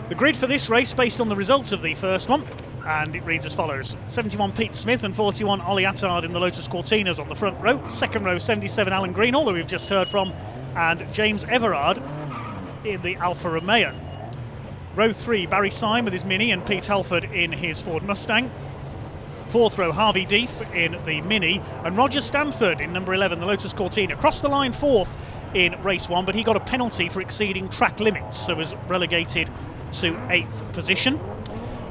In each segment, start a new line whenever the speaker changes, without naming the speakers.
The grid for this race based on the results of the first one, and it reads as follows. 71 Pete Smith and 41 Ollie Attard in the Lotus Cortinas on the front row. Second row 77 Alan Greenall, who we've just heard from, and James Everard in the Alfa Romeo. Row 3 Barry Syme with his Mini and Pete Halford in his Ford Mustang. Fourth row Harvey Deeth in the Mini and Roger Stanford in number 11 the Lotus Cortina. Crossed the line fourth in race 1, but he got a penalty for exceeding track limits, so was relegated to 8th position.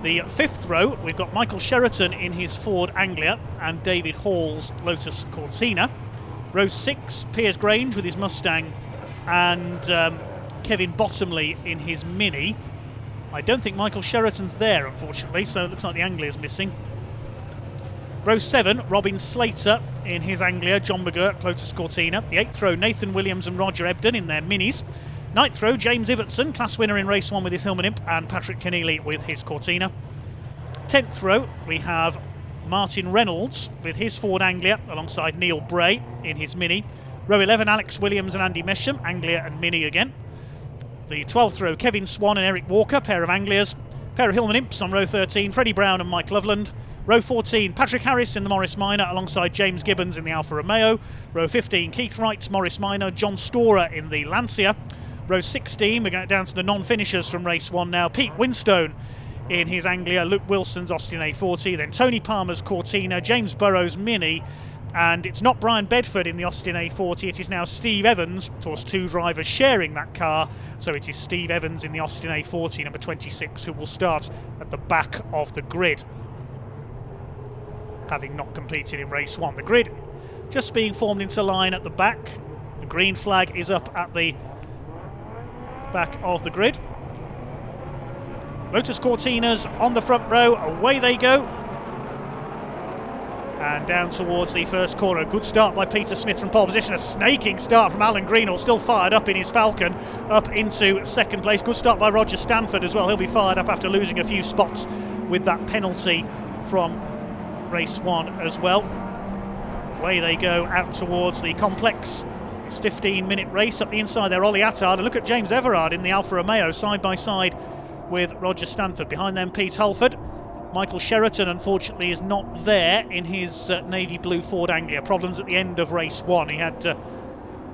The fifth row, we've got Michael Sheraton in his Ford Anglia and David Hall's Lotus Cortina. Row 6, Piers Grange with his Mustang and Kevin Bottomley in his Mini. I don't think Michael Sheraton's there, unfortunately, so it looks like the Anglia's missing. Row 7, Robin Slater in his Anglia, John McGurk, Lotus Cortina. The 8th row, Nathan Williams and Roger Ebden in their Minis. 9th row, James Ibbotson, class winner in race 1 with his Hillman Imp, and Patrick Keneally with his Cortina. 10th row, we have Martin Reynolds with his Ford Anglia alongside Neil Bray in his Mini. Row 11, Alex Williams and Andy Mesham, Anglia and Mini again. The 12th row, Kevin Swan and Eric Walker, pair of Anglias. Pair of Hillman Imps on row 13, Freddie Brown and Mike Loveland. Row 14, Patrick Harris in the Morris Minor alongside James Gibbons in the Alfa Romeo. Row 15, Keith Wright, Morris Minor, John Storer in the Lancia. Row 16, we're going down to the non-finishers from race 1 now. Pete Winstone in his Anglia, Luke Wilson's Austin A40, then Tony Palmer's Cortina, James Burrow's Mini, and it's not Brian Bedford in the Austin A40, it is now Steve Evans. Of course, two drivers sharing that car, so it is Steve Evans in the Austin A40, number 26, who will start at the back of the grid, having not competed in race 1. The grid just being formed into line at the back. The green flag is up at the back of the grid. Lotus Cortinas on the front row, away they go. And down towards the first corner. Good start by Peter Smith from pole position. A snaking start from Alan Greenall, still fired up in his Falcon, up into second place. Good start by Roger Stanford as well. He'll be fired up after losing a few spots with that penalty from race 1 as well. Away they go out towards the complex. It's a 15-minute race. Up the inside there, Ollie Attard. And look at James Everard in the Alfa Romeo, side by side with Roger Stanford. Behind them, Pete Halford. Michael Sheraton, unfortunately, is not there in his navy blue Ford Anglia. Problems at the end of race 1. He had a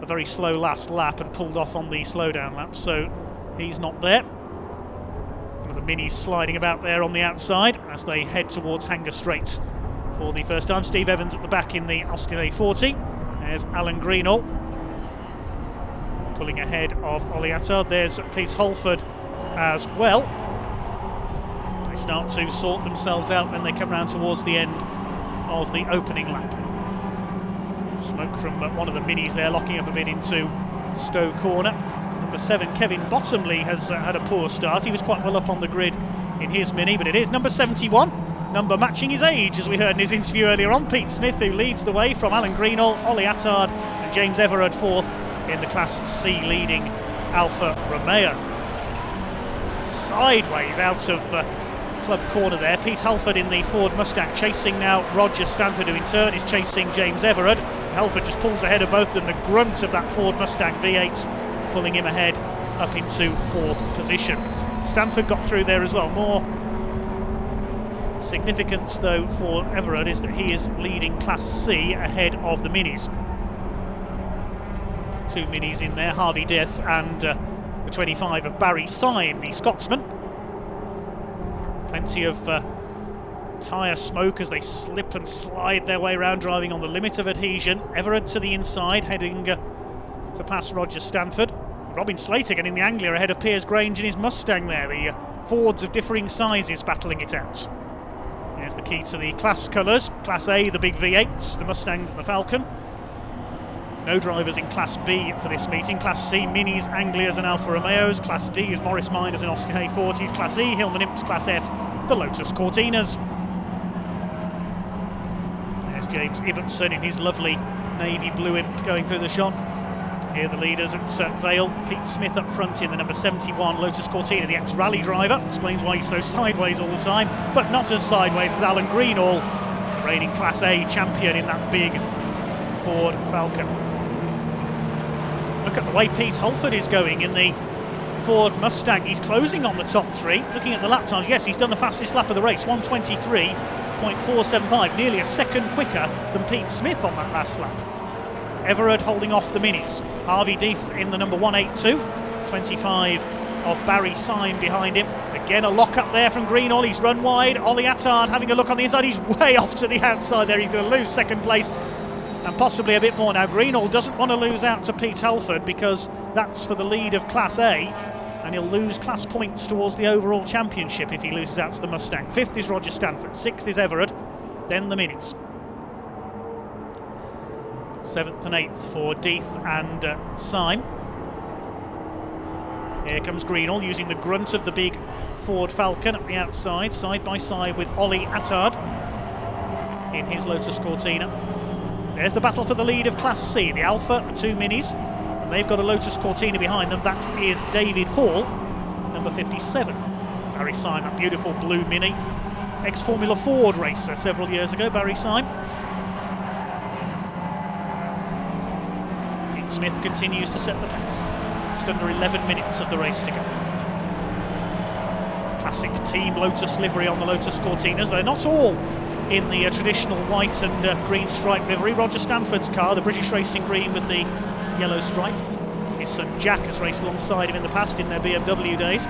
very slow last lap and pulled off on the slowdown lap, so he's not there. One of the Minis sliding about there on the outside as they head towards Hanger Straight for the first time. Steve Evans at the back in the Austin A40. There's Alan Greenall pulling ahead of Ollie Attard. There's Pete Halford as well. They start to sort themselves out, then they come round towards the end of the opening lap. Smoke from one of the Minis there, locking up a bit into Stowe Corner. Number 7, Kevin Bottomley, has had a poor start. He was quite well up on the grid in his Mini, but it is number 71, number matching his age, as we heard in his interview earlier on. Pete Smith, who leads the way from Alan Greenall, Ollie Attard and James Everard fourth in the Class C leading Alfa Romeo. Sideways out of club corner there, Pete Halford in the Ford Mustang chasing now Roger Stanford, who in turn is chasing James Everard. Halford just pulls ahead of both of them. The grunt of that Ford Mustang V8 pulling him ahead up into 4th position. Stanford got through there as well. More significance though for Everard is that he is leading Class C ahead of the Minis. Two Minis in there, Harvey Deeth and the 25 of Barry Syme, the Scotsman. Plenty of tyre smoke as they slip and slide their way around, driving on the limit of adhesion. Everard to the inside, heading to pass Roger Stanford. Robin Slater getting the Anglia ahead of Piers Grange in his Mustang there. The Fords of differing sizes battling it out. There's the key to the class colours. Class A, the big V8s, the Mustangs and the Falcon. No drivers in Class B for this meeting. Class C, Minis, Anglias and Alfa Romeos. Class D is Morris Minors and Austin A40s. Class E, Hillman Imps. Class F, the Lotus Cortinas. There's James Ibbotson in his lovely navy blue Imp going through the shot. Here the leaders at Vale. Pete Smith up front in the number 71 Lotus Cortina, the ex-rally driver. Explains why he's so sideways all the time, but not as sideways as Alan Greenall, reigning Class A champion in that big Ford Falcon. Look at the way Pete Halford is going in the Ford Mustang. He's closing on the top three. Looking at the lap times, yes, he's done the fastest lap of the race, 1:23.475, nearly a second quicker than Pete Smith on that last lap. Everard holding off the minis. Harvey Deeth in the number 182, 25 of Barry Syme behind him. Again, a lock up there from Greenall. He's run wide. Ollie Attard having a look on the inside. He's way off to the outside there. He's going to lose second place and possibly a bit more. Now, Greenall doesn't want to lose out to Pete Halford because that's for the lead of Class A, and he'll lose class points towards the overall championship if he loses out to the Mustang. 5th is Roger Stanford, 6th is Everard, then the minis. 7th and 8th for Deeth and Syme. Here comes Greenall using the grunt of the big Ford Falcon at the outside, side by side with Ollie Attard in his Lotus Cortina. There's the battle for the lead of Class C, the Alpha, the two minis, and they've got a Lotus Cortina behind them. That is David Hall, number 57. Barry Syme, that beautiful blue mini. Ex-Formula Ford racer several years ago, Barry Syme. Pete Smith continues to set the pace. Just under 11 minutes of the race to go. Classic Team Lotus livery on the Lotus Cortinas. They're not all in the traditional white and green stripe livery. Roger Stanford's car, the British Racing Green with the yellow stripe. His son Jack has raced alongside him in the past in their BMW days.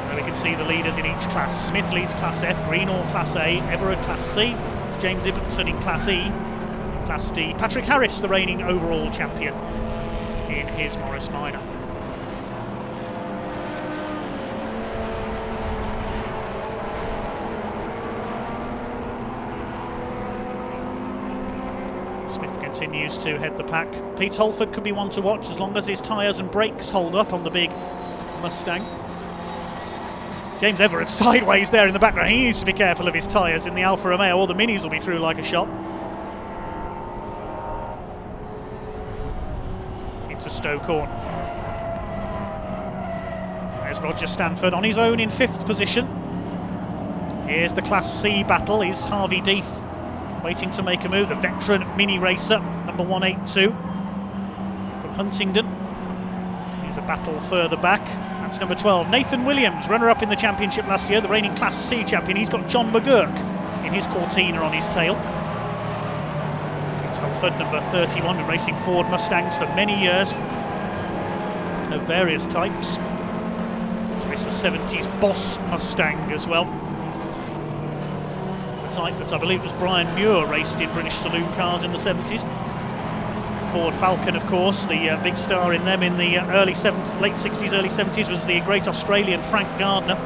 And we can see the leaders in each class. Smith leads Class F, Greenall Class A, Everard Class C. It's James Ibbotson in Class E. In Class D, Patrick Harris, the reigning overall champion in his Morris Minor. Smith continues to head the pack. Pete Halford could be one to watch as long as his tyres and brakes hold up on the big Mustang. James Everard sideways there in the background. He needs to be careful of his tyres in the Alfa Romeo, or the minis will be through like a shot. Into Stoke-on. There's Roger Stanford on his own in 5th position. Here's the Class C battle. Is Harvey Deeth waiting to make a move, the veteran mini racer, number 182 from Huntingdon. Here's a battle further back. That's number 12, Nathan Williams, runner-up in the championship last year, the reigning Class C champion. He's got John McGurk in his Cortina on his tail. It's Halford, number 31, been racing Ford Mustangs for many years of various types. He's raced the 70s Boss Mustang as well. Type that I believe was Brian Muir raced in British saloon cars in the 70s. Ford Falcon, of course, the big star in them in the late 60s, early 70s was the great Australian Frank Gardner.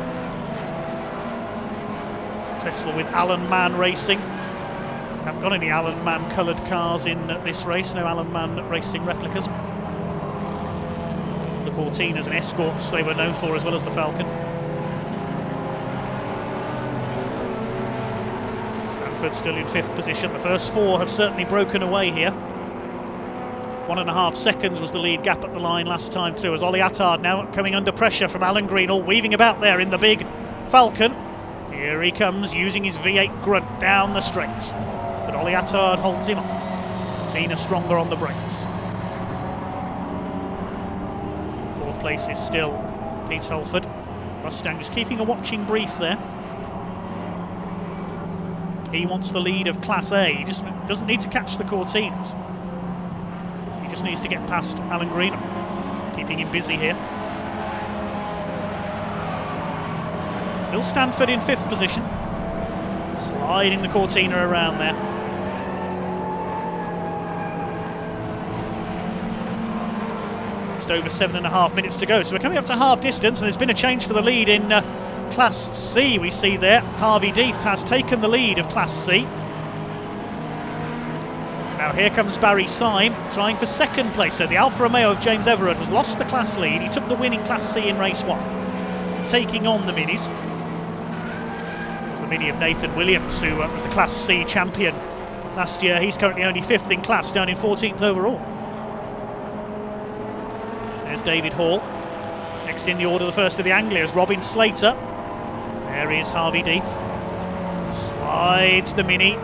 Successful with Alan Mann Racing. Haven't got any Alan Mann coloured cars in this race, no Alan Mann Racing replicas. The Cortinas and Escorts they were known for, as well as the Falcon. Still in 5th position. The first 4 have certainly broken away here. 1.5 seconds was the lead gap at the line last time through, as Ollie Attard now coming under pressure from Alan Greenall, weaving about there in the big Falcon. Here he comes using his V8 grunt down the straights, but Ollie Attard holds him off. Tina stronger on the brakes. 4th place is still Pete Halford. Mustang just keeping a watching brief there. He wants the lead of Class A. He just doesn't need to catch the Cortinas. He just needs to get past Alan Greenall, keeping him busy here. Still Stanford in 5th position, sliding the Cortina around there. Just over 7.5 minutes to go, so we're coming up to half distance, and there's been a change for the lead in Class C. We see there Harvey Deeth has taken the lead of Class C. Now here comes Barry Syme trying for 2nd place. So the Alfa Romeo of James Everard has lost the class lead. He took the win in Class C in race 1, taking on the minis. It was the mini of Nathan Williams, who was the Class C champion last year. He's currently only 5th in class, down in 14th overall. There's David Hall. Next in the order, the first of the Anglias, Robin Slater. There is Harvey Deeth. Slides the mini.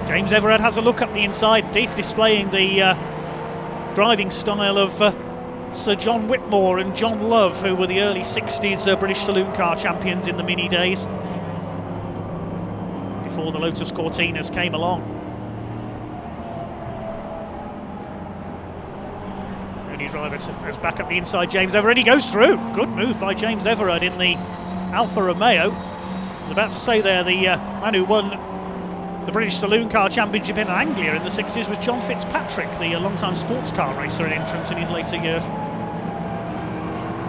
James Everard has a look up the inside. Deeth displaying the driving style of Sir John Whitmore and John Love, who were the early 60s British saloon car champions in the Mini days, before the Lotus Cortinas came along. Only driver is back up the inside, James Everard. He goes through. Good move by James Everard in the Alfa Romeo. I was about to say there, the man who won the British Saloon Car Championship in Anglia in the 60s was John Fitzpatrick, the long-time sports car racer and entrance in his later years.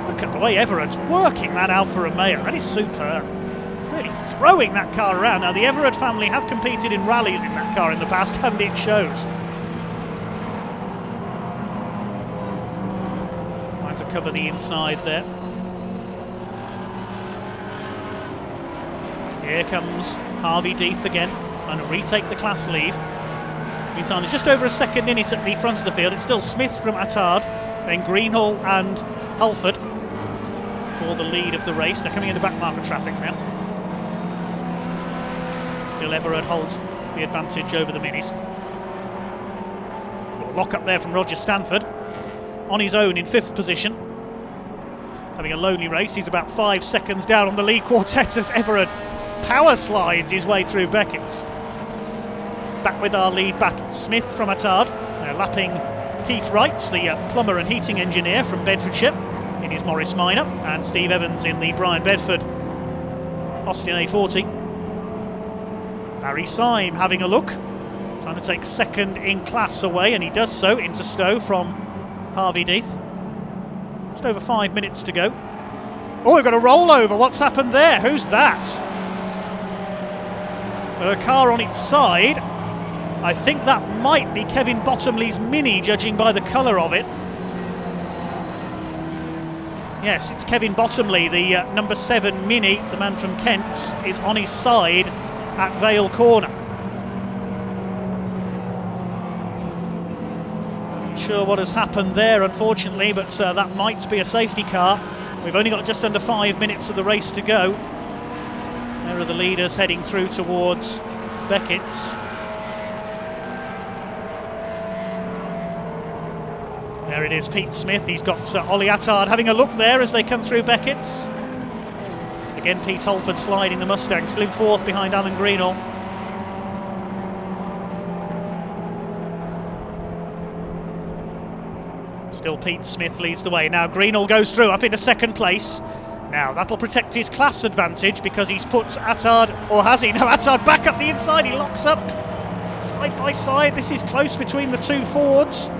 Look at the way Everard's working that Alfa Romeo. That is superb. Really throwing that car around. Now, the Everard family have competed in rallies in that car in the past, and it shows. Trying to cover the inside there. Here comes Harvey Deeth again, trying to retake the class lead. Meantime, there's just over a second in it at the front of the field. It's still Smith from Attard, then Greenhall and Halford for the lead of the race. They're coming into back marker traffic now. Still Everard holds the advantage over the Minis. Lock up there from Roger Stanford. On his own in 5th position. Having a lonely race. He's about 5 seconds down on the lead quartet as Everard power slides his way through Beckett's. Back with our lead battle. Smith from Attard, lapping Keith Wrights, the plumber and heating engineer from Bedfordshire, in his Morris Minor, and Steve Evans in the Brian Bedford Austin A40. Barry Syme having a look, trying to take second in class away, and he does so into Stowe from Harvey Deeth. Just over 5 minutes to go. Oh, we've got a rollover. What's happened there? Who's that? A car on its side. I think that might be Kevin Bottomley's Mini, judging by the colour of it. Yes, it's Kevin Bottomley, the number 7 Mini, the man from Kent, is on his side at Vale Corner. Not sure what has happened there, unfortunately, but that might be a safety car. We've only got just under 5 minutes of the race to go. There are the leaders heading through towards Beckett's. There it is, Pete Smith. He's got Ollie Attard having a look there as they come through Beckett's. Again, Pete Holford sliding the Mustang, still in 4th behind Alan Greenall. Still Pete Smith leads the way. Now Greenall goes through up into 2nd place. Now that'll protect his class advantage because he's put Attard, or has he? No, Attard back up the inside. He locks up side by side. This is close between the two Fords.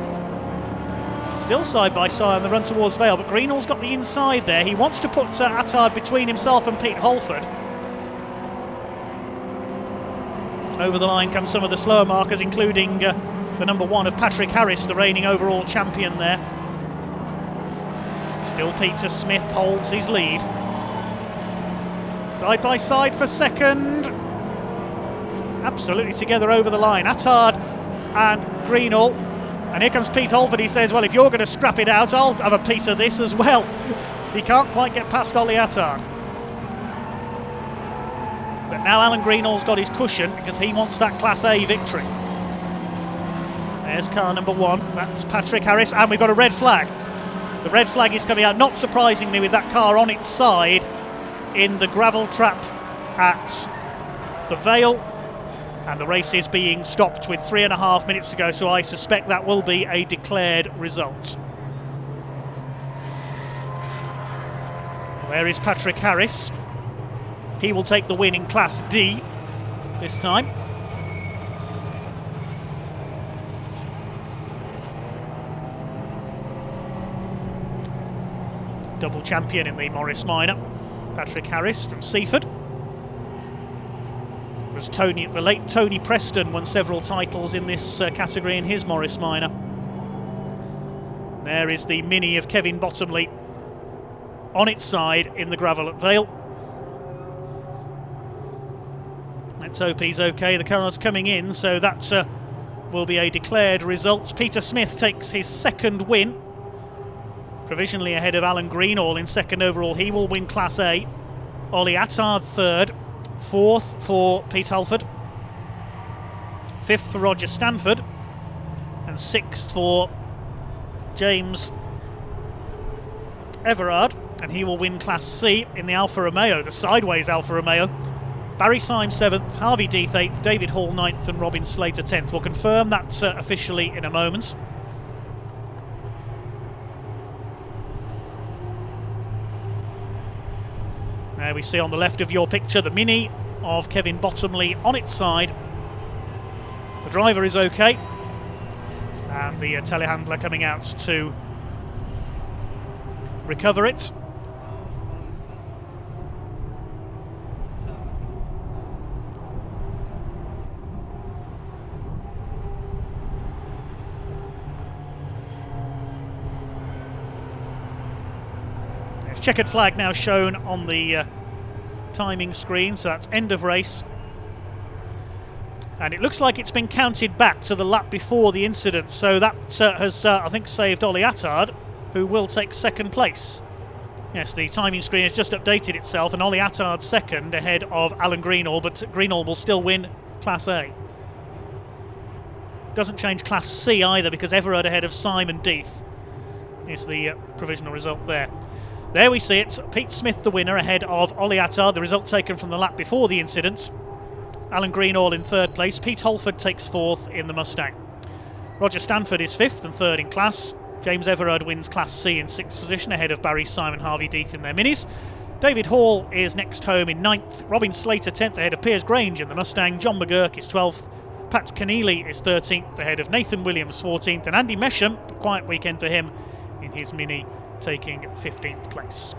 Still side by side on the run towards Vale, but Greenall's got the inside there. He wants to put Attard between himself and Pete Holford. Over the line come some of the slower markers, including the number 1 of Patrick Harris, the reigning overall champion there. Still Peter Smith holds his lead. Side by side for second. Absolutely together over the line. Attard and Greenall. And here comes Pete Holford. He says, well, if you're going to scrap it out, I'll have a piece of this as well. He can't quite get past Ollie Attard. But now Alan Greenall's got his cushion because he wants that Class A victory. There's car number 1. That's Patrick Harris. And we've got a red flag. The red flag is coming out, not surprisingly, with that car on its side in the gravel trap at the Vale. And the race is being stopped with 3.5 minutes to go, so I suspect that will be a declared result. Where is Patrick Harris? He will take the win in Class D this time. Double champion in the Morris Minor, Patrick Harris from Seaford. It was the late Tony Preston won several titles in this category in his Morris Minor. There is the Mini of Kevin Bottomley on its side in the gravel at Vale. Let's hope he's okay. The car's coming in, so that will be a declared result. Peter Smith takes his 2nd win, provisionally ahead of Alan Greenall in 2nd overall. He will win Class A. Ollie Attard 3rd. 4th for Pete Holford, 5th for Roger Stanford, and 6th for James Everard, and he will win Class C in the Alfa Romeo, the sideways Alfa Romeo. Barry Symes 7th, Harvey Deeth 8th, David Hall 9th and Robin Slater 10th. We'll confirm that officially in a moment. There we see on the left of your picture the Mini of Kevin Bottomley on its side. The driver is okay, and the telehandler coming out to recover it. There's checkered flag now shown on the timing screen, so that's end of race. And it looks like it's been counted back to the lap before the incident, so that has, I think, saved Ollie Attard, who will take second place. Yes, the timing screen has just updated itself, and Ollie Attard second ahead of Alan Greenall, but Greenall will still win Class A. Doesn't change Class C either, because Everard ahead of Simon Deeth is the provisional result there. There we see it, Pete Smith the winner ahead of Ollie Attard, the result taken from the lap before the incident. Alan Greenall in third place, Pete Holford takes fourth in the Mustang. Roger Stanford is fifth and third in class. James Everard wins Class C in sixth position ahead of Barry Simon Harvey Deeth in their Minis. David Hall is next home in ninth. Robin Slater 10th ahead of Piers Grange in the Mustang. John McGurk is 12th. Pat Keneally is 13th ahead of Nathan Williams 14th. And Andy Mesham, a quiet weekend for him in his Mini, taking 15th place.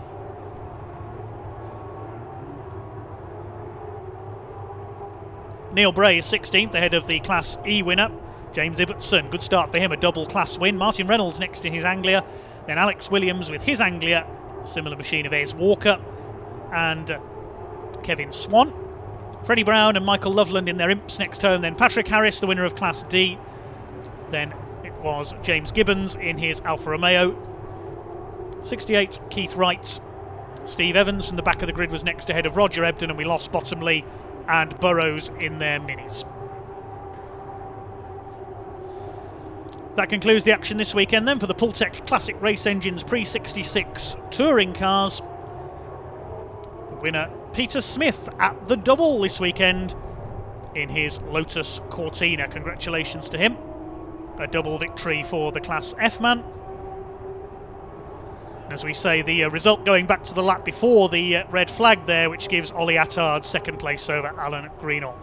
Neil Bray is 16th ahead of the Class E winner, James Ibbotson. Good start for him, a double class win. Martin Reynolds next in his Anglia, then Alex Williams with his Anglia, similar machine of Ez Walker and Kevin Swan. Freddie Brown and Michael Loveland in their Imps next home, then Patrick Harris, the winner of Class D. Then it was James Gibbons in his Alfa Romeo. 68, Keith Wright. Steve Evans from the back of the grid was next ahead of Roger Ebden, and we lost Bottomley and Burrows in their Minis. That concludes the action this weekend then for the Pultec Classic Race Engines Pre-66 touring cars. The winner, Peter Smith, at the double this weekend in his Lotus Cortina. Congratulations to him. A double victory for the Class F man. As we say, the result going back to the lap before the red flag there, which gives Ollie Attard second place over Alan Greenall.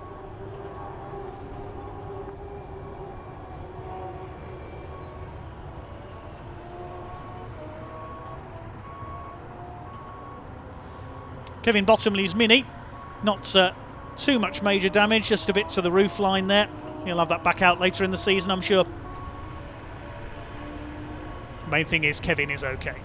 Kevin Bottomley's Mini, not too much major damage, just a bit to the roof line there. He'll have that back out later in the season, I'm sure. The main thing is Kevin is okay.